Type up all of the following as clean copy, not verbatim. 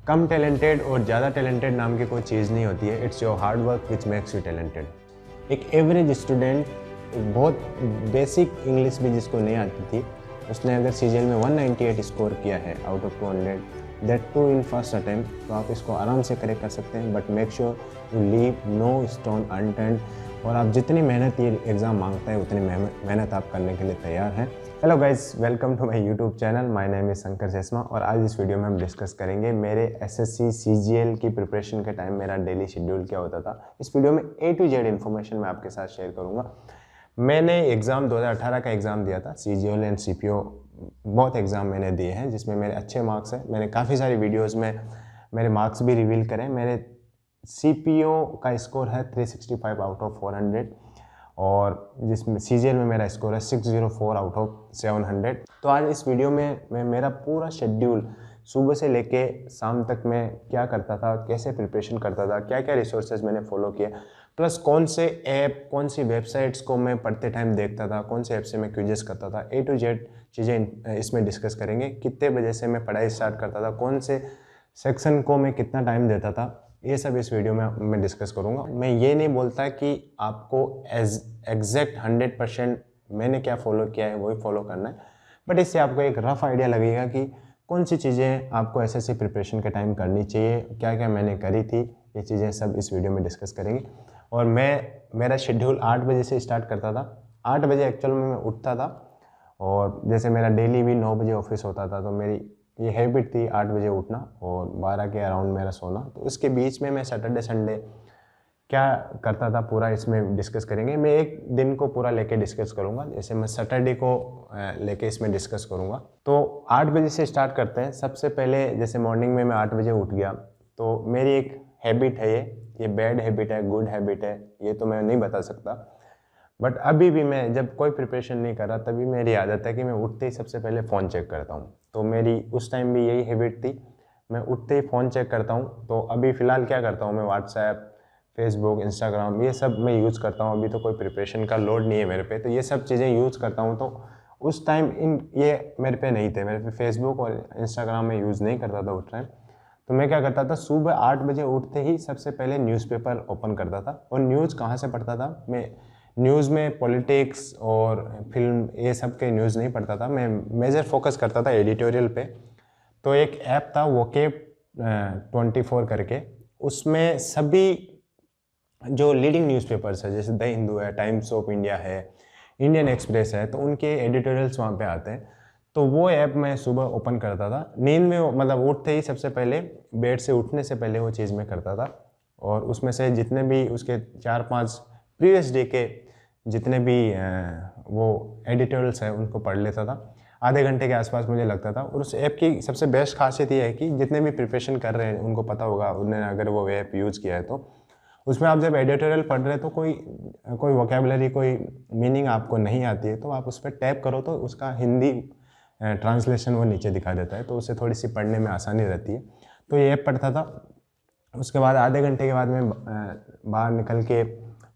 कम talented और ज़्यादा talented नाम की कोई चीज़ नहीं होती है। It's your hard work which makes you talented. एक एवरेज स्टूडेंट, बहुत बेसिक इंग्लिश भी जिसको नहीं आती थी, उसने अगर सीजीएल में 198 स्कोर किया है out of 200, that too in first attempt, तो आप इसको आराम से करेक्ट कर सकते हैं। But make sure you leave no stone unturned, और आप जितनी मेहनत ये एग्ज़ाम मांगता है उतनी मेहनत आप करने के लिए तैयार हैं। Hello guys, welcome to my YouTube channel. My name is Shankar Chesma, और आज इस वीडियो में हम डिस्कस करेंगे मेरे एसएससी सीजीएल की प्रिपरेशन के टाइम मेरा डेली शेड्यूल क्या होता था। इस वीडियो में A to Z इन्फॉर्मेशन मैं आपके साथ शेयर करूँगा। मैंने एग्ज़ाम 2018 का एग्ज़ाम दिया था, सीजीएल एंड सीपीओ बहुत एग्ज़ाम मैंने दिए हैं जिसमें मेरे अच्छे मार्क्स हैं। मैंने काफ़ी सारी वीडियोज़ में मेरे मार्क्स भी रिवील करें। मेरे सीपीओ का स्कोर है 365 आउट ऑफ 400, और जिसमें सीजीएल में मेरा स्कोर है 604 आउट ऑफ 700। तो आज इस वीडियो में मैं मेरा पूरा शेड्यूल सुबह से लेके शाम तक मैं क्या करता था, कैसे प्रिपरेशन करता था, क्या क्या रिसोर्सेज मैंने फॉलो किए, प्लस कौन से ऐप, कौन सी वेबसाइट्स को मैं पढ़ते टाइम देखता था, कौन से ऐप से मैं क्विजेस करता था, A to Z चीज़ें इसमें डिस्कस करेंगे। कितने बजे से मैं पढ़ाई स्टार्ट करता था, कौन से सेक्शन को मैं कितना टाइम देता था, ये सब इस वीडियो में मैं डिस्कस करूँगा। मैं ये नहीं बोलता कि आपको एग्जैक्ट 100% मैंने क्या फॉलो किया है वही फॉलो करना है, बट इससे आपको एक रफ आइडिया लगेगा कि कौन सी चीज़ें आपको एसएससी प्रिपरेशन के टाइम करनी चाहिए, क्या क्या मैंने करी थी, ये चीज़ें सब इस वीडियो में डिस्कस करेंगे। और मेरा शेड्यूल 8 बजे से स्टार्ट करता था। 8 बजे एक्चुअल में मैं उठता था, और जैसे मेरा डेली भी 9 बजे ऑफिस होता था, तो मेरी ये हैबिट थी 8 बजे उठना और 12 के अराउंड मेरा सोना। तो उसके बीच में मैं सैटरडे संडे क्या करता था पूरा इसमें डिस्कस करेंगे। मैं एक दिन को पूरा लेके डिस्कस करूँगा, जैसे मैं सैटरडे को लेके इसमें डिस्कस करूँगा। तो 8 बजे से स्टार्ट करते हैं। सबसे पहले जैसे मॉर्निंग में मैं 8 बजे उठ गया, तो मेरी एक हैबिट है, ये बैड हैबिट है, गुड हैबिट है, ये तो मैं नहीं बता सकता। बट अभी भी मैं जब कोई प्रिपरेशन नहीं कर रहा, तभी मेरी आदत है कि मैं उठते ही सबसे पहले फ़ोन चेक करता हूँ। तो मेरी उस टाइम भी यही हैबिट थी, मैं उठते ही फ़ोन चेक करता हूँ। तो अभी फ़िलहाल क्या करता हूँ, मैं व्हाट्सएप, फेसबुक, इंस्टाग्राम ये सब मैं यूज़ करता हूँ। अभी तो कोई प्रिपरेशन का लोड नहीं है मेरे पे, तो ये सब चीज़ें यूज़ करता हूँ। तो उस टाइम ये मेरे पे नहीं थे, मेरे पे फेसबुक और इंस्टाग्राम में यूज़ नहीं करता था उस टाइम। तो मैं क्या करता था, सुबह 8 बजे उठते ही सबसे पहले न्यूज़पेपर ओपन करता था। और न्यूज़ कहाँ से पढ़ता था, मैं न्यूज़ में पॉलिटिक्स और फिल्म ये सब के न्यूज़ नहीं पढ़ता था, मैं मेजर फोकस करता था एडिटोरियल पे। तो एक ऐप था वोकेब 24 करके, उसमें सभी जो लीडिंग न्यूज़पेपर्स है, जैसे द हिंदू है, टाइम्स ऑफ इंडिया है, इंडियन एक्सप्रेस है, तो उनके एडिटोरियल्स वहाँ पे आते हैं। तो वो ऐप मैं सुबह ओपन करता था, नींद में मतलब उठते ही सबसे पहले, बेड से उठने से पहले वो चीज़ मैं करता था। और उसमें से जितने भी उसके 4-5 प्रीवियस डे के जितने भी वो एडिटोरियल्स हैं उनको पढ़ लेता था। आधे घंटे के आसपास मुझे लगता था। और उस ऐप की सबसे बेस्ट खासियत ये है कि जितने भी प्रिपरेशन कर रहे हैं उनको पता होगा, उन्होंने अगर वो ऐप यूज़ किया है, तो उसमें आप जब एडिटोरियल पढ़ रहे हैं तो कोई वोकेबलरी, कोई मीनिंग आपको नहीं आती है, तो आप उस पर टैप करो तो उसका हिंदी ट्रांसलेशन वो नीचे दिखा देता है, तो उससे थोड़ी सी पढ़ने में आसानी रहती है। तो ये ऐप पढ़ता था। उसके बाद आधे घंटे के बाद मैं बाहर निकल के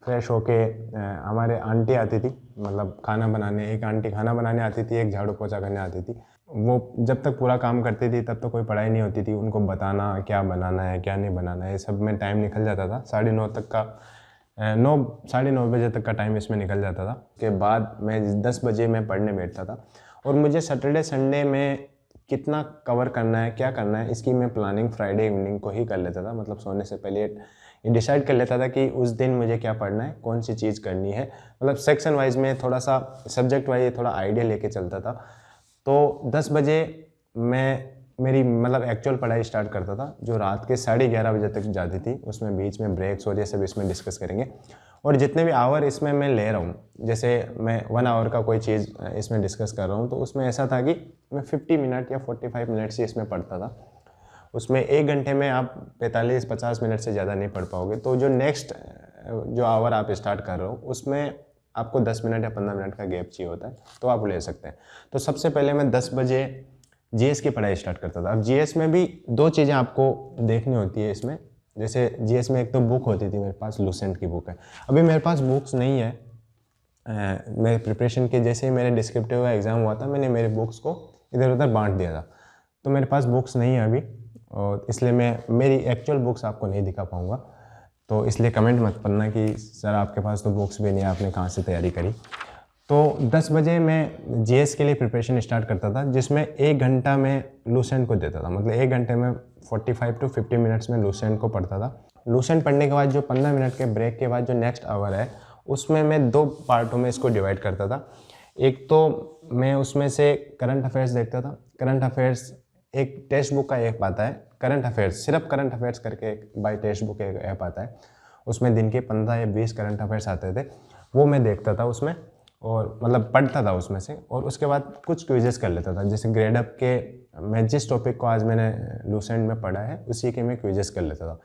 फ्रेश होके, हमारे आंटी आती थी मतलब खाना बनाने, एक आंटी खाना बनाने आती थी, एक झाड़ू पोछा करने आती थी। वो जब तक पूरा काम करती थी तब तो कोई पढ़ाई नहीं होती थी, उनको बताना क्या बनाना है क्या नहीं बनाना है, ये सब में टाइम निकल जाता था। 9:30 तक का 9 साढ़े 9 बजे तक का टाइम इसमें निकल जाता था। उसके बाद मैं 10 बजे मैं पढ़ने बैठता था। और मुझे सैटरडे संडे में कितना कवर करना है, क्या करना है, इसकी मैं प्लानिंग फ्राइडे इवनिंग को ही कर लेता था। मतलब सोने से पहले ये डिसाइड कर लेता था कि उस दिन मुझे क्या पढ़ना है, कौन सी चीज़ करनी है। मतलब सेक्शन वाइज में थोड़ा सा, सब्जेक्ट वाइज थोड़ा आइडिया लेके चलता था। तो 10 बजे मैं मेरी मतलब एक्चुअल पढ़ाई स्टार्ट करता था, जो रात के 11:30 बजे तक जाती थी। उसमें बीच में ब्रेक्स और ये सब इसमें डिस्कस करेंगे। और जितने भी आवर इसमें मैं ले रहा हूँ, जैसे मैं 1 आवर का कोई चीज़ इसमें डिस्कस कर रहा हूँ, तो उसमें ऐसा था कि मैं 50 मिनट या 45 मिनट से इसमें पढ़ता था। उसमें 1 घंटे में आप 45-50 मिनट से ज़्यादा नहीं पढ़ पाओगे। तो जो नेक्स्ट जो आवर आप स्टार्ट कर रहे हो उसमें आपको 10 मिनट या 15 मिनट का गैप चाहिए होता है, तो आप ले सकते हैं। तो सबसे पहले मैं 10 बजे जीएस की पढ़ाई स्टार्ट करता था। अब जीएस में भी 2 चीज़ें आपको देखनी होती है इसमें। जैसे जीएस में एक तो बुक होती थी, मेरे पास लूसेंट की बुक है। अभी मेरे पास बुक्स नहीं है। मेरे प्रिपरेशन के जैसे ही मेरे डिस्क्रिप्टिव का एग्ज़ाम हुआ था, मैंने मेरे बुक्स को इधर उधर बांट दिया था, तो मेरे पास बुक्स नहीं है अभी। और इसलिए मैं मेरी एक्चुअल बुक्स आपको नहीं दिखा पाऊँगा, तो इसलिए कमेंट मत करना कि सर आपके पास तो बुक्स भी नहीं है, आपने कहाँ से तैयारी करी। तो 10 बजे मैं जीएस के लिए प्रिपरेशन स्टार्ट करता था, जिसमें 1 घंटा मैं लूसेंट को देता था। मतलब 1 घंटे में 45 टू 50 मिनट्स में लूसेंट को पढ़ता था। लूसेंट पढ़ने के बाद जो 15 मिनट के ब्रेक के बाद जो नेक्स्ट आवर है, उसमें मैं 2 पार्टों में इसको डिवाइड करता था। एक तो मैं उसमें से करंट अफेयर्स देखता था। करंट अफेयर्स एक टेक्स्ट बुक का ऐप आता है, करंट अफेयर्स, सिर्फ करंट अफेयर्स करके एक बाय टेक्स्ट बुक एक ऐप आता है, उसमें दिन के 15 या 20 करंट अफेयर्स आते थे, वो मैं देखता था उसमें, और मतलब पढ़ता था उसमें से, और उसके बाद कुछ क्विजेस कर लेता था। जैसे ग्रेड अप के मैं जिस टॉपिक को आज मैंने लूसेंट में पढ़ा है उसी के मैं क्विजेस कर लेता था।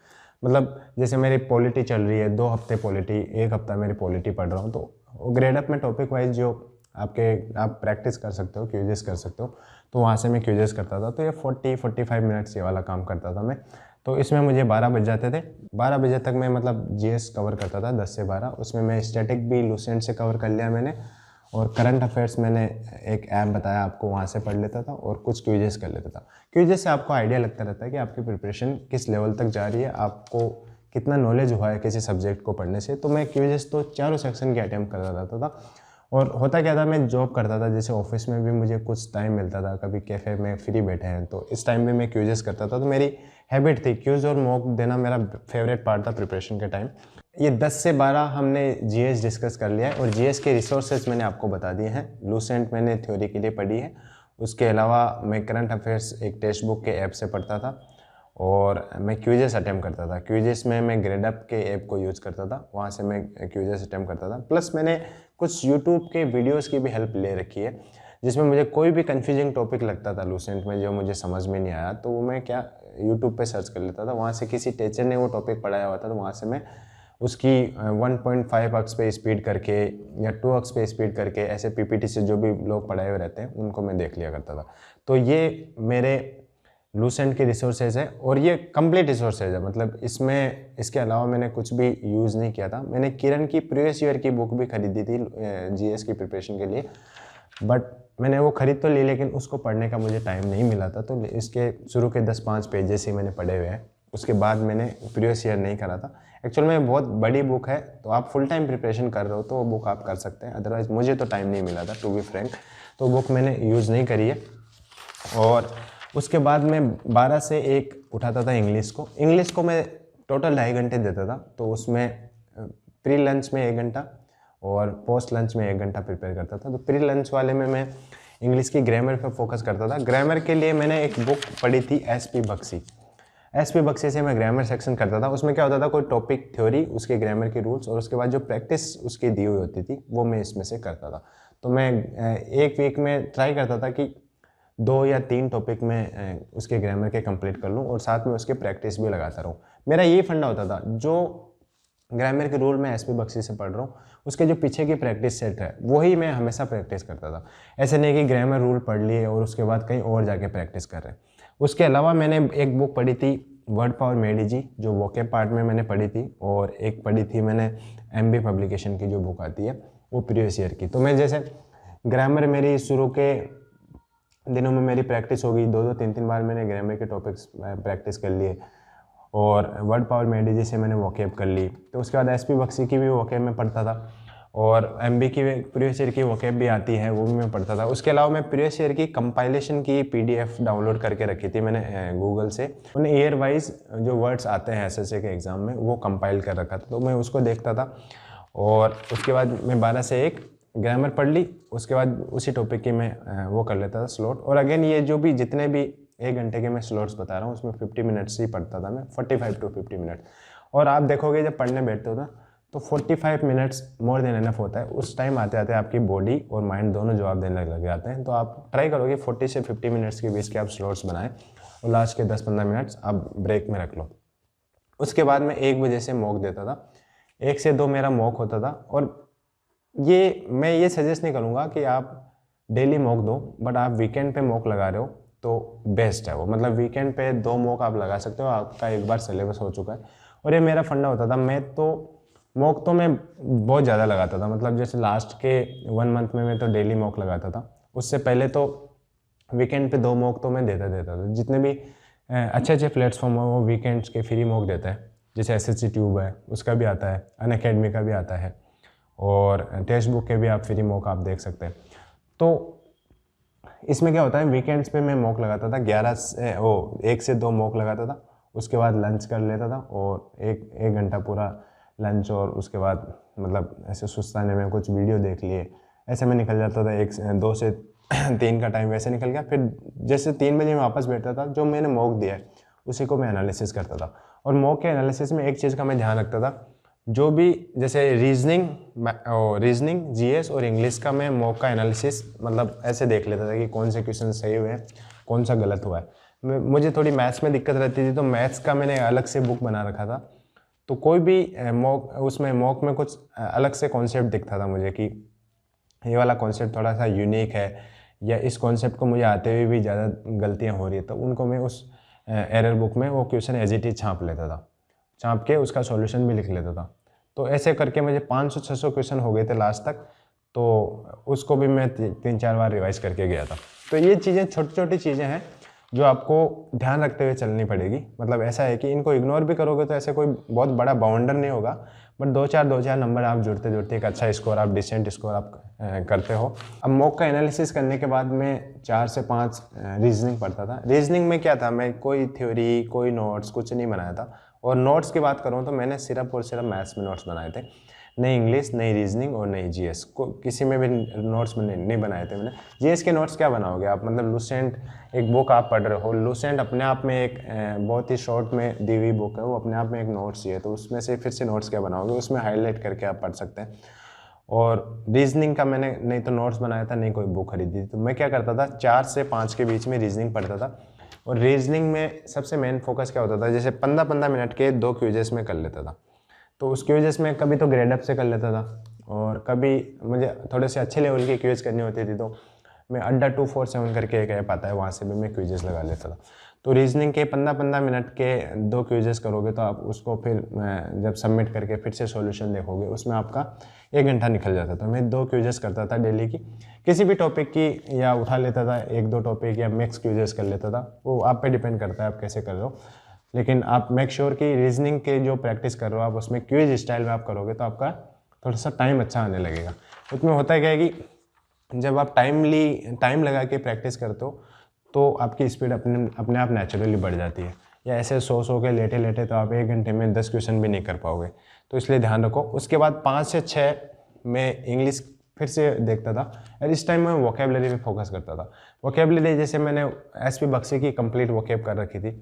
मतलब जैसे मेरी पॉलिटी चल रही है, 2 हफ्ते पॉलिटी, 1 हफ्ता मेरी पॉलिटी पढ़ रहा हूँ, तो ग्रेड अप में टॉपिक वाइज जो आप प्रैक्टिस कर सकते हो, क्विजेस कर सकते हो, तो वहाँ से मैं क्विजेस करता था। तो ये 40-45 मिनट्स ये वाला काम करता था मैं। तो इसमें मुझे 12 बज जाते थे। 12 बजे तक मैं मतलब जीएस कवर करता था, 10 से 12। उसमें मैं स्टैटिक भी लूसेंट से कवर कर लिया मैंने, और करंट अफेयर्स मैंने एक ऐप बताया आपको, वहाँ से पढ़ लेता था, और कुछ क्विजेस कर लेता था। क्विजेस से आपको आइडिया लगता रहता है कि आपकी प्रिपरेशन किस लेवल तक जा रही है, आपको कितना नॉलेज हुआ है किसी सब्जेक्ट को पढ़ने से। तो मैं क्विजेस तो चारों सेक्शन के अटैम्प्ट करता रहता था। और होता क्या था, मैं जॉब करता था, जैसे ऑफिस में भी मुझे कुछ टाइम मिलता था, कभी कैफ़े में फ्री बैठे हैं तो इस टाइम भी मैं क्विजेस करता था। तो मेरी हैबिट थी, क्विज और मॉक देना मेरा फेवरेट पार्ट था प्रिपरेशन के टाइम। ये 10 से 12 हमने जीएस डिस्कस कर लिया है, और जीएस के रिसोर्सेज मैंने आपको बता दिए हैं। लूसेंट मैंने थ्योरी के लिए पढ़ी है, उसके अलावा मैं करंट अफेयर्स एक टेक्स्ट बुक के ऐप से पढ़ता था, और मैं क्विजेस अटैम्प्ट करता था। क्विजेस में मैं ग्रेड अप के ऐप को यूज़ करता था, वहाँ से मैं क्विजेस अटैम्प्ट करता था। प्लस मैंने कुछ यूट्यूब के वीडियोस की भी हेल्प ले रखी है, जिसमें मुझे कोई भी कंफ्यूजिंग टॉपिक लगता था लूसेंट में जो मुझे समझ में नहीं आया, तो वो मैं क्या यूट्यूब पे सर्च कर लेता था। वहाँ से किसी टीचर ने वो टॉपिक पढ़ाया हुआ था, तो वहाँ से मैं उसकी 1.5x पे स्पीड करके या 2x पे स्पीड करके, ऐसे पीपीटी से जो भी लोग पढ़ाए हुए रहते हैं उनको मैं देख लिया करता था। तो ये मेरे लूसेंट के रिसोर्सेज है, और ये कंप्लीट रिसोर्सेज है। मतलब इसमें इसके अलावा मैंने कुछ भी यूज़ नहीं किया था। मैंने किरण की प्रीवियस ईयर की बुक भी खरीदी थी जीएस की प्रिपरेशन के लिए, बट मैंने वो खरीद तो ली, लेकिन उसको पढ़ने का मुझे टाइम नहीं मिला था। तो इसके शुरू के 10-5 पेजेस ही मैंने पढ़े हुए हैं, उसके बाद मैंने प्रीवियस ईयर नहीं करा था। एक्चुअल में बहुत बड़ी बुक है, तो आप फुल टाइम प्रिपरेशन कर रहे हो तो वो बुक आप कर सकते हैं। अदरवाइज़ मुझे तो टाइम नहीं मिला था, टू बी फ्रैंक, तो बुक मैंने यूज़ नहीं करी है। और उसके बाद मैं 12 से 1 उठाता था इंग्लिश को मैं टोटल 2.5 घंटे देता था। तो उसमें प्री लंच में 1 घंटा और पोस्ट लंच में 1 घंटा प्रिपेयर करता था। तो प्री लंच वाले में मैं इंग्लिश की ग्रामर पर फोकस करता था। ग्रामर के लिए मैंने एक बुक पढ़ी थी एसपी बख्शी से मैं ग्रामर सेक्शन करता था। उसमें क्या होता था, कोई टॉपिक थ्योरी, उसके ग्रामर के रूल्स, और उसके बाद जो प्रैक्टिस उसकी दी हुई होती थी वो मैं इसमें से करता था। तो मैं एक वीक में ट्राई करता था कि 2 या 3 टॉपिक में उसके ग्रामर के कंप्लीट कर लूँ, और साथ में उसके प्रैक्टिस भी लगाता रहूँ। मेरा ये फंडा होता था, जो ग्रामर के रूल मैं एसपी बख्शी से पढ़ रहा हूँ, उसके जो पीछे की प्रैक्टिस सेट है वही मैं हमेशा प्रैक्टिस करता था। ऐसे नहीं कि ग्रामर रूल पढ़ लिए और उसके बाद कहीं और जाके प्रैक्टिस कर रहे हैं। उसके अलावा मैंने एक बुक पढ़ी थी वर्ड पावर मेडी, जो वोकेब पार्ट में मैंने पढ़ी थी, और एक पढ़ी थी मैंने एमबी पब्लिकेशन की जो बुक आती है वो प्रीवियस ईयर की। तो मैं जैसे ग्रामर मेरी शुरू के दिनों में मेरी प्रैक्टिस हो गई, 2-2 3-3 बार मैंने ग्रामर के टॉपिक्स प्रैक्टिस कर लिए, और वर्ड पावर मेडी से मैंने वोकेब कर ली। तो उसके बाद एसपी बख्शी की भी वोकेब में पढ़ता था, और एमबी की प्रीवियस ईयर की वोकेब भी आती है, वो भी मैं पढ़ता था। उसके अलावा मैं प्रीवियस ईयर की कंपाइलेशन की पीडीएफ डाउनलोड करके रखी थी मैंने गूगल से। उन ईयर वाइज जो वर्ड्स आते हैं एसएससी के एग्ज़ाम में वो कंपाइल कर रखा था, तो मैं उसको देखता था। और उसके बाद मैं 12 से 1 ग्रामर पढ़ ली, उसके बाद उसी टॉपिक की मैं वो कर लेता था स्लॉट। और अगेन ये जो भी जितने भी 1 घंटे के मैं स्लॉट्स बता रहा हूँ उसमें 50 मिनट्स ही पढ़ता था मैं, 45 टू 50 मिनट। और आप देखोगे जब पढ़ने बैठते हो ना तो 45 मिनट्स मोर देन एनफ होता है। उस टाइम आते आते आपकी बॉडी और माइंड दोनों जवाब देने लग जाते हैं। तो आप ट्राई करोगे 40 से 50 मिनट्स के बीच के आप स्लॉट्स बनाएं, और लास्ट के 10-15 मिनट्स आप ब्रेक में रख लो। उसके बाद मैं 1 बजे से मॉक देता था, 1 से 2 मेरा मॉक होता था। और मैं ये सजेस्ट नहीं करूँगा कि आप डेली मॉक दो, बट आप वीकेंड पे मॉक लगा रहे हो तो बेस्ट है वो। मतलब वीकेंड पे 2 मॉक आप लगा सकते हो, आपका एक बार सिलेबस हो चुका है। और ये मेरा फंडा होता था। मैं तो मॉक तो मैं बहुत ज़्यादा लगाता था, मतलब जैसे लास्ट के 1 मंथ में मैं तो डेली मॉक लगाता था। उससे पहले तो वीकेंड पे 2 मॉक तो मैं देता था। जितने भी अच्छे अच्छे प्लेटफॉर्म है वो वीकेंड्स के फ्री मॉक देता है, जैसे SSC ट्यूब है उसका भी आता है, अनअकैडमी का भी आता है, और टेक्स्ट बुक के भी आप फ्री मॉक आप देख सकते हैं। तो इसमें क्या होता है, वीकेंड्स पे मैं मॉक लगाता था 1 से 2 मॉक लगाता था, उसके बाद लंच कर लेता था और एक घंटा पूरा लंच, और उसके बाद मतलब ऐसे सुस्ताने में कुछ वीडियो देख लिए, ऐसे में निकल जाता था 2 से 3 का टाइम वैसे निकल गया। फिर जैसे 3 बजे मैं वापस बैठता था, जो मैंने मॉक दिया है उसी को मैं एनालिसिस करता था। और मॉक के एनालिसिस में एक चीज़ का मैं ध्यान रखता था, जो भी जैसे रीजनिंग GS और इंग्लिश का मैं मॉक का एनालिसिस मतलब ऐसे देख लेता था कि कौन से क्वेश्चन सही हुए हैं, कौन सा गलत हुआ है। मुझे थोड़ी मैथ्स में दिक्कत रहती थी, तो मैथ्स का मैंने अलग से बुक बना रखा था। तो कोई भी मॉक में कुछ अलग से कॉन्सेप्ट दिखता था मुझे कि ये वाला कॉन्सेप्ट थोड़ा सा यूनिक है, या इस कॉन्सेप्ट को मुझे आते हुए भी ज़्यादा गलतियाँ हो रही है, तो उनको मैं उस एरर बुक में वो क्वेश्चन एज इट इज छाप लेता था, छाप के उसका सॉल्यूशन भी लिख लेता था। तो ऐसे करके मुझे 500-600 क्वेश्चन हो गए थे लास्ट तक, तो उसको भी मैं 3-4 बार रिवाइज करके गया था। तो ये चीज़ें छोटी छोटी चीज़ें हैं जो आपको ध्यान रखते हुए चलनी पड़ेगी। मतलब ऐसा है कि इनको इग्नोर भी करोगे तो ऐसे कोई बहुत बड़ा बाउंडर नहीं होगा, बट 2-4 नंबर आप जुड़ते जुड़ते एक अच्छा स्कोर, आप डिसेंट स्कोर आप करते हो। अब मॉक का एनालिसिस करने के बाद मैं 4 से 5 रीजनिंग पढ़ता था। रीजनिंग में क्या था, मैं कोई थ्योरी कोई नोट्स कुछ नहीं बनाया था, और नोट्स की बात करूँ तो मैंने सिर्फ और सिर्फ मैथ्स में नोट्स बनाए थे, नहीं इंग्लिश, नहीं रीजनिंग और नहीं GS को किसी में भी नोट्स नहीं बनाए थे मैंने। GS के नोट्स क्या बनाओगे आप, मतलब लूसेंट एक बुक आप पढ़ रहे हो, लूसेंट अपने आप में एक बहुत ही शॉर्ट में दी हुई बुक है, वो अपने आप में एक नोट्स ही है, तो उसमें से फिर से नोट्स क्या बनाओगे, उसमें हाईलाइट करके आप पढ़ सकते हैं। और रीजनिंग का मैंने नहीं तो नोट्स बनाया था, नहीं कोई बुक खरीदी थी, तो मैं क्या करता था 4 से 5 के बीच में रीजनिंग पढ़ता था। और रीजनिंग में सबसे मेन फोकस क्या होता था, जैसे 15-15 मिनट के 2 क्विजेस में कर लेता था। तो उस क्विजेस में कभी तो ग्रेड अप से कर लेता था, और कभी मुझे थोड़े से अच्छे लेवल की क्विज करनी होती थी, तो मैं अड्डा 247 करके एक ऐप आता है, वहाँ से भी मैं क्विजेस लगा लेता था। तो रीजनिंग के 15-15 मिनट के 2 क्विजेस करोगे तो आप उसको फिर जब सबमिट करके फिर से सॉल्यूशन देखोगे, उसमें आपका 1 घंटा निकल जाता था। मैं 2 क्विजेस करता था डेली की, किसी भी टॉपिक की, या उठा लेता था 1-2 टॉपिक, या मिक्स क्विजेस कर लेता था, वो आप पे डिपेंड करता है आप कैसे कर रहे हो। लेकिन आप मेक श्योर कि रीजनिंग के जो प्रैक्टिस कर रहे हो आप उसमें क्विज स्टाइल में आप करोगे, तो आपका थोड़ा सा टाइम अच्छा आने लगेगा। उसमें होता है क्या है कि जब आप टाइम लगा के प्रैक्टिस करते हो तो आपकी स्पीड अपने आप नेचुरली बढ़ जाती है, या ऐसे सो के लेटे तो आप 1 घंटे में 10 क्वेश्चन भी नहीं कर पाओगे। तो इसलिए ध्यान रखो। उसके बाद 5 से 6 में इंग्लिश फिर से देखता था, और इस टाइम मैं वोकेबलरी पे फोकस करता था। वोकेबलरी जैसे मैंने SP बख्शी की कंप्लीट वोकेब कर रखी थी,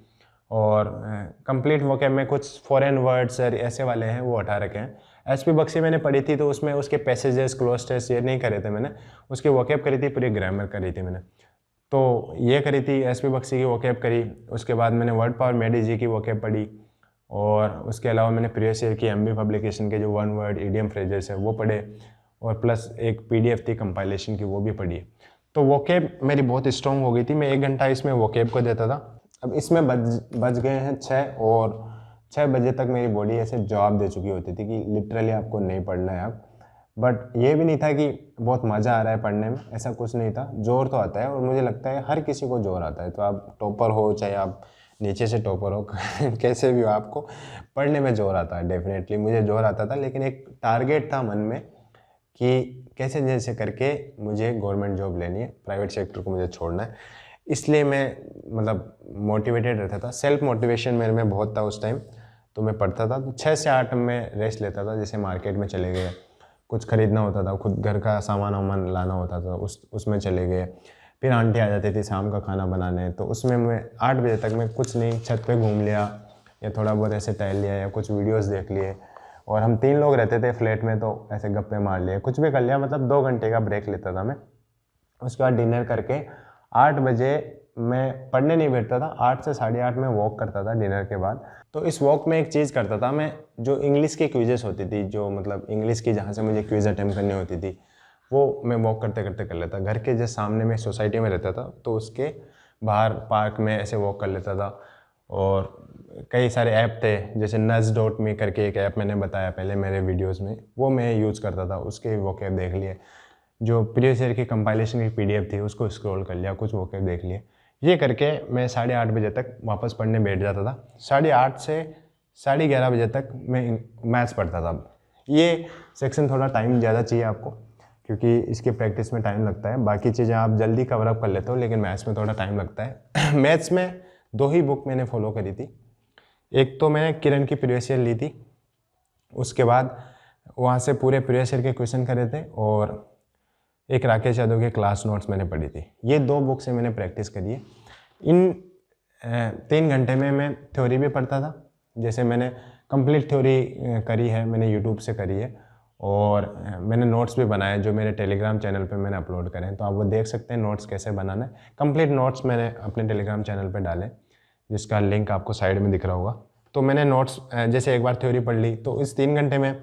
और कंप्लीट वोकेब में कुछ फॉरेन वर्ड्स ऐसे वाले हैं वो हटा रखे हैं। SP बख्शी मैंने पढ़ी थी, तो उसमें उसके पैसेजेस क्लोज टेस्ट ये नहीं करे थे मैंने, उसकी वोकेब करी थी, पूरी ग्रामर करी थी मैंने। तो ये करी थी, SP बख्शी की वोकेब करी। उसके बाद मैंने वर्ड पावर मेडी जी की वोकेब पढ़ी, और उसके अलावा मैंने प्रीवियस ईयर की MB पब्लिकेशन के जो 1 वर्ड इडियम फ्रेजेस है वो पढ़े, और प्लस एक PDF थी कंपाइलेशन की, वो भी पढ़ी। तो वोकेब मेरी बहुत स्ट्रॉन्ग हो गई थी, मैं 1 घंटा इसमें वोकेब को देता था। अब इसमें बज गए हैं 6, और 6 बजे तक मेरी बॉडी ऐसे जवाब दे चुकी होती थी कि लिटरली आपको नहीं पढ़ना है अब। बट ये भी नहीं था कि बहुत मज़ा आ रहा है पढ़ने में, ऐसा कुछ नहीं था। जोर तो आता है, और मुझे लगता है हर किसी को जोर आता है, तो आप टॉपर हो चाहे आप नीचे से टॉपर हो कैसे भी हो, आपको पढ़ने में जोर आता है डेफिनेटली। मुझे जोर आता था, लेकिन एक टारगेट था मन में कि कैसे जैसे करके मुझे गवर्नमेंट जॉब लेनी है, प्राइवेट सेक्टर को मुझे छोड़ना है। इसलिए मैं मतलब मोटिवेटेड रहता था, सेल्फ मोटिवेशन मेरे में बहुत था उस टाइम। तो मैं पढ़ता था, तो 6 से 8 में रेस्ट लेता था। जैसे मार्केट में चले गए, कुछ ख़रीदना होता था, खुद घर का सामान वामान लाना होता था, उसमें चले गए। फिर आंटी आ जाती थी शाम का खाना बनाने, तो उसमें मैं 8 बजे तक मैं कुछ नहीं, छत पे घूम लिया, या थोड़ा बहुत ऐसे टहल लिया, या कुछ वीडियोस देख लिए। और हम 3 लोग रहते थे फ्लैट में, तो ऐसे गप्पे मार लिए, कुछ भी कर लिया, मतलब 2 घंटे का ब्रेक लेता था मैं। उसके बाद डिनर करके 8 बजे मैं पढ़ने नहीं बैठता था, 8 से 8:30 में वॉक करता था डिनर के बाद। तो इस वॉक में एक चीज़ करता था मैं, जो इंग्लिश की क्विजेस होती थी, जो मतलब इंग्लिश की जहाँ से मुझे क्विज अटेम्प्ट करनी होती थी, वो मैं वॉक करते करते कर लेता। घर के जस्ट सामने में सोसाइटी में रहता था, तो उसके बाहर पार्क में ऐसे वॉक कर लेता था। और कई सारे ऐप थे, जैसे nudge.me करके एक ऐप मैंने बताया पहले मेरे वीडियोज़ में, वो मैं यूज़ करता था, उसके वोकेब देख लिए। जो प्रीवियस ईयर की कंपाइलेशन की PDF थी उसको स्क्रॉल कर लिया, कुछ वोकेब देख लिए। ये करके मैं 8:30 बजे तक वापस पढ़ने बैठ जाता था। 8:30 से 11:30 बजे तक मैं मैथ्स पढ़ता था। ये सेक्शन थोड़ा टाइम ज़्यादा चाहिए आपको, क्योंकि इसकी प्रैक्टिस में टाइम लगता है। बाकी चीज़ें आप जल्दी कवर अप कर लेते हो, लेकिन मैथ्स में थोड़ा टाइम लगता है। मैथ्स में 2 ही बुक मैंने फॉलो करी थी। एक तो मैंने किरण की प्रीवियस ईयर ली थी, उसके बाद वहाँ से पूरे प्रीवियस ईयर के क्वेश्चन करे थे, और एक राकेश यादव के क्लास नोट्स मैंने पढ़ी थी। ये 2 बुक से मैंने प्रैक्टिस करी है। इन 3 घंटे में मैं थ्योरी भी पढ़ता था। जैसे मैंने कंप्लीट थ्योरी करी है, मैंने यूट्यूब से करी है, और मैंने नोट्स भी बनाए जो मेरे टेलीग्राम चैनल पे मैंने अपलोड करे हैं, तो आप वो देख सकते हैं नोट्स कैसे बनाना है। कंप्लीट नोट्स मैंने अपने टेलीग्राम चैनल पे डाले, जिसका लिंक आपको साइड में दिख रहा होगा। तो मैंने नोट्स जैसे एक बार थ्योरी पढ़ ली, तो इस 3 घंटे में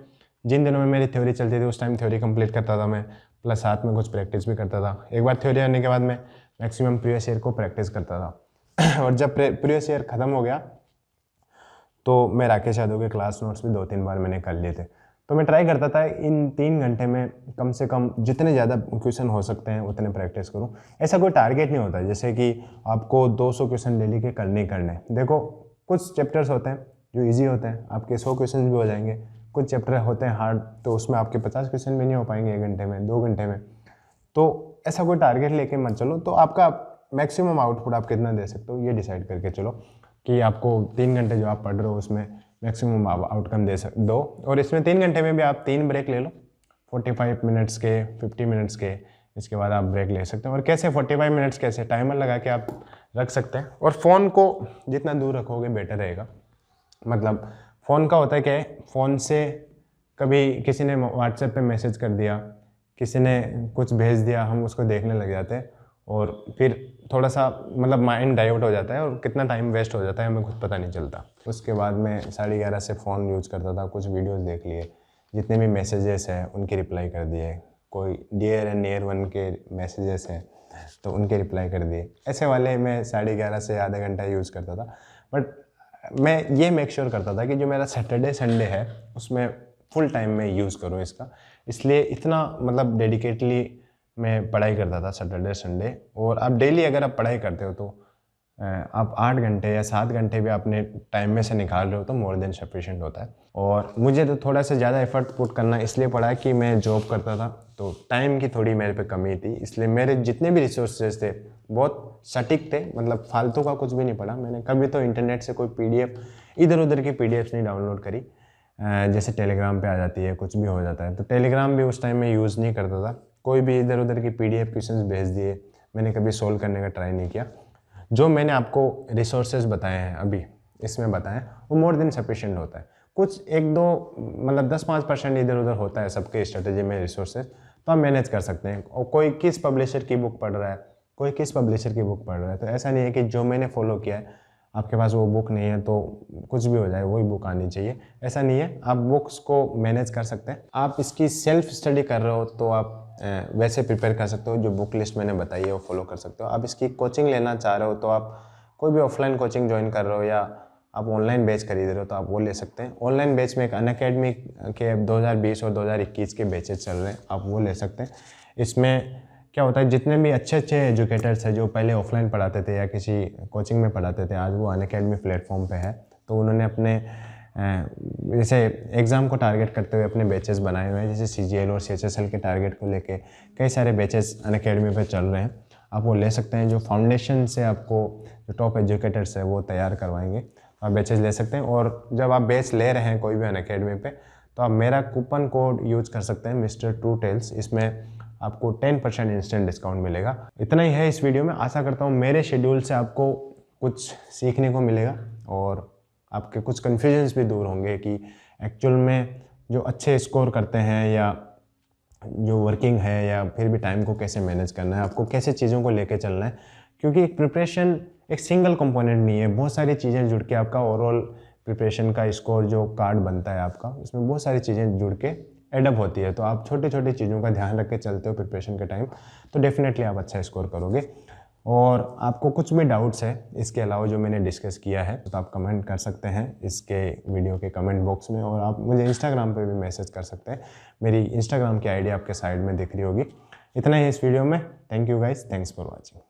जिन दिनों में मेरी थ्योरी चलती थी उस टाइम थ्योरी कंप्लीट करता था मैं, प्लस साथ में कुछ प्रैक्टिस भी करता था। एक बार थ्योरी आने के बाद मैं मैक्सिमम प्रीवियस ईयर को प्रैक्टिस करता था। और जब प्रीवियस ईयर ख़त्म हो गया तो मैं राकेश यादव के क्लास नोट्स भी 2-3 बार मैंने कर लिए थे। तो मैं ट्राई करता था इन 3 घंटे में कम से कम जितने ज़्यादा क्वेश्चन हो सकते हैं उतने प्रैक्टिस करूं। ऐसा कोई टारगेट नहीं होता जैसे कि आपको 200 क्वेश्चन डेली के करने ही करने। देखो, कुछ चैप्टर्स होते हैं जो ईजी होते हैं, आपके 100 क्वेश्चन भी हो जाएंगे। कुछ चैप्टर होते हैं हार्ड, तो उसमें आपके 50 क्वेश्चन भी नहीं हो पाएंगे 1 घंटे में, 2 घंटे में। तो ऐसा कोई टारगेट लेके मत चलो। तो आपका मैक्सिमम आउटपुट आप कितना दे सकते हो ये डिसाइड करके चलो, कि आपको 3 घंटे जो आप पढ़ रहे हो उसमें मैक्सिमम आप आउटकम दो। और इसमें 3 घंटे में भी आप 3 ब्रेक ले लो, 45 मिनट्स के, 50 मिनट्स के। इसके बाद आप ब्रेक ले सकते हो। और कैसे 45 मिनट्स कैसे, टाइमर लगा के आप रख सकते हैं। और फ़ोन को जितना दूर रखोगे बेटर रहेगा। मतलब फ़ोन का होता है क्या है, फ़ोन से कभी किसी ने व्हाट्सएप पे मैसेज कर दिया, किसी ने कुछ भेज दिया, हम उसको देखने लग जाते हैं, और फिर थोड़ा सा मतलब माइंड डाइवर्ट हो जाता है, और कितना टाइम वेस्ट हो जाता है हमें खुद पता नहीं चलता। उसके बाद मैं 11:30 से फ़ोन यूज़ करता था, कुछ वीडियोस देख लिए, जितने भी मैसेजेस हैं उनके रिप्लाई कर दिए। कोई डियर एंड नियर वन के मैसेजेस हैं तो उनके रिप्लाई कर दिए। ऐसे वाले मैं 11:30 से आधा घंटा यूज़ करता था। बट मैं ये मेक श्योर करता था कि जो मेरा सैटरडे संडे है उसमें फुल टाइम में यूज़ करूँ इसका। इसलिए इतना मतलब डेडिकेटली मैं पढ़ाई करता था सैटरडे संडे। और आप डेली अगर आप पढ़ाई करते हो तो आप 8 घंटे या 7 घंटे भी अपने टाइम में से निकाल रहे हो तो मोर देन सफिशिएंट होता है। और मुझे तो थोड़ा सा ज़्यादा एफर्ट पुट करना इसलिए पड़ा कि मैं जॉब करता था, तो टाइम की थोड़ी मेरे पे कमी थी। इसलिए मेरे जितने भी रिसोर्सेज थे बहुत सटीक थे, मतलब फालतू का कुछ भी नहीं पड़ा। मैंने कभी तो इंटरनेट से कोई PDF इधर उधर की PDFs नहीं डाउनलोड करी। जैसे टेलीग्राम पे आ जाती है, कुछ भी हो जाता है, तो टेलीग्राम भी उस टाइम में यूज़ नहीं करता था। कोई भी इधर उधर की PDF क्वेश्चंस भेज दिए, मैंने कभी सोल्व करने का ट्राई नहीं किया। जो मैंने आपको रिसोर्सेज बताए हैं अभी इसमें बताएं, वो मोर देन सफिशिएंट होता है। कुछ 1-2 मतलब 10-5% इधर उधर होता है सबके स्ट्रेटेजी में रिसोर्सेज, तो आप मैनेज कर सकते हैं। और कोई किस पब्लिशर की बुक पढ़ रहा है, कोई किस पब्लिशर की बुक पढ़ रहा है, तो ऐसा नहीं है कि जो मैंने फॉलो किया है आपके पास वो बुक नहीं है तो कुछ भी हो जाए वही बुक आनी चाहिए, ऐसा नहीं है। आप बुक्स को मैनेज कर सकते हैं। आप इसकी सेल्फ स्टडी कर रहे हो तो आप वैसे प्रिपेयर कर सकते हो, जो बुक लिस्ट मैंने बताई है वो फॉलो कर सकते हो। आप इसकी कोचिंग लेना चाह रहे हो तो आप कोई भी ऑफलाइन कोचिंग ज्वाइन कर रहे हो या आप ऑनलाइन बैच खरीद रहे हो तो आप वो ले सकते हैं। ऑनलाइन बैच में एक अनअकैडमी के 2020 और 2021 के बैचेज चल रहे हैं, आप वो ले सकते हैं। इसमें क्या होता है, जितने भी अच्छे अच्छे एजुकेटर्स हैं जो पहले ऑफलाइन पढ़ाते थे या किसी कोचिंग में पढ़ाते थे, आज वो अनअकैडमी प्लेटफॉर्म पे है। तो उन्होंने अपने जैसे एग्ज़ाम को टारगेट करते हुए अपने बैचेस बनाए हुए हैं, जैसे CGL और CHSL के टारगेट को लेके कई सारे बैचेस अनअकैडमी पे चल रहे हैं। आप वो ले सकते हैं, जो फाउंडेशन से आपको जो टॉप एजुकेटर्स है वो तैयार करवाएंगे। आप बैचेस ले सकते हैं। और जब आप बैच ले रहे हैं कोई भी अनअकैडमी पे, तो आप मेरा कूपन कोड यूज़ कर सकते हैं Mr. True Tales। इसमें आपको 10% इंस्टेंट डिस्काउंट मिलेगा। इतना ही है इस वीडियो में। आशा करता हूँ मेरे शेड्यूल से आपको कुछ सीखने को मिलेगा और आपके कुछ कन्फ्यूजन्स भी दूर होंगे कि एक्चुअल में जो अच्छे स्कोर करते हैं या जो वर्किंग है या फिर भी टाइम को कैसे मैनेज करना है, आपको कैसे चीज़ों को लेके चलना है। क्योंकि प्रिपरेशन एक सिंगल कंपोनेंट नहीं है, बहुत सारी चीज़ें जुड़ के आपका ओवरऑल प्रिपरेशन का स्कोर जो कार्ड बनता है आपका, उसमें बहुत सारी चीज़ें जुड़ के एडअप होती है। तो आप छोटी छोटी चीज़ों का ध्यान रख के चलते हो प्रिपरेशन के टाइम, तो डेफिनेटली आप अच्छा स्कोर करोगे। और आपको कुछ भी डाउट्स है इसके अलावा जो मैंने डिस्कस किया है तो आप कमेंट कर सकते हैं इसके वीडियो के कमेंट बॉक्स में, और आप मुझे इंस्टाग्राम पे भी मैसेज कर सकते हैं। मेरी इंस्टाग्राम की ID आपके साइड में दिख रही होगी। इतना ही इस वीडियो में। Thank you guys, thanks for watching.